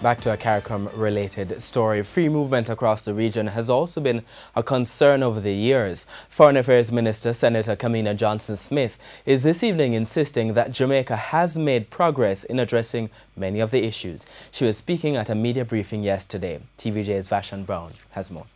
Back to a CARICOM-related story. Free movement across the region has also been a concern over the years. Foreign Affairs Minister Senator Kamina Johnson-Smith is this evening insisting that Jamaica has made progress in addressing many of the issues. She was speaking at a media briefing yesterday. TVJ's Vashan Brown has more.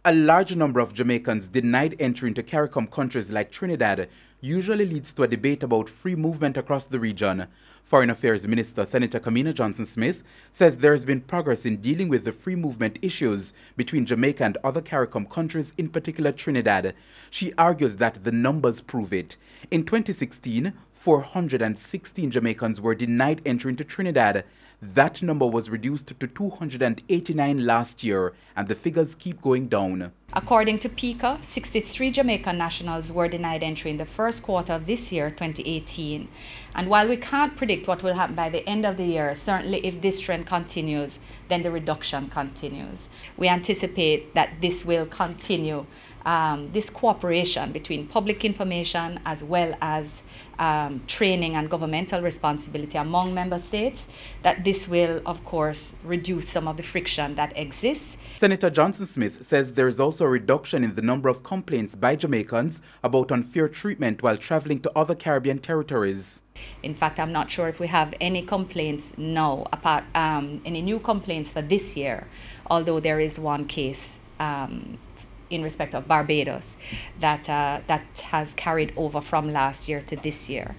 A large number of Jamaicans denied entry into CARICOM countries like Trinidad usually leads to a debate about free movement across the region. Foreign Affairs Minister Senator Kamina Johnson-Smith says there has been progress in dealing with the free movement issues between Jamaica and other CARICOM countries, in particular Trinidad. She argues that the numbers prove it. In 2016, 416 Jamaicans were denied entry into Trinidad. That number was reduced to 289 last year, and the figures keep going down. According to PICA, 63 Jamaican nationals were denied entry in the first quarter of this year, 2018. And while we can't predict what will happen by the end of the year, certainly if this trend continues, then the reduction continues. We anticipate that this will continue, this cooperation between public information as well as training and governmental responsibility among member states, that this will, of course, reduce some of the friction that exists. Senator Johnson-Smith says there is also a reduction in the number of complaints by Jamaicans about unfair treatment while traveling to other Caribbean territories. In fact, I'm not sure if we have any complaints now, apart any new complaints for this year, although there is one case in respect of Barbados that has carried over from last year to this year.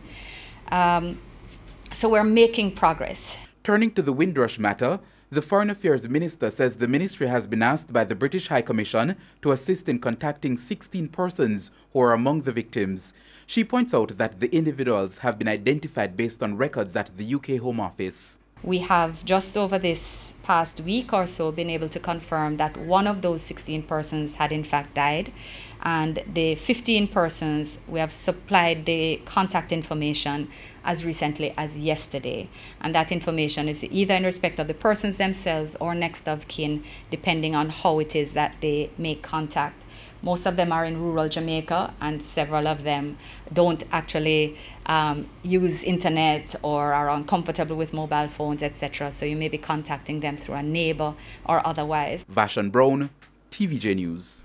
So we're making progress. Turning to the Windrush matter, the Foreign Affairs Minister says the ministry has been asked by the British High Commission to assist in contacting 16 persons who are among the victims. She points out that the individuals have been identified based on records at the UK Home Office. We have just over this past week or so been able to confirm that one of those 16 persons had in fact died, and the 15 persons, we have supplied the contact information as recently as yesterday, and that information is either in respect of the persons themselves or next of kin, depending on how it is that they make contact. Most of them are in rural Jamaica, and several of them don't actually use internet or are uncomfortable with mobile phones, etc. So you may be contacting them through a neighbor or otherwise. Vashan Brown, TVJ News.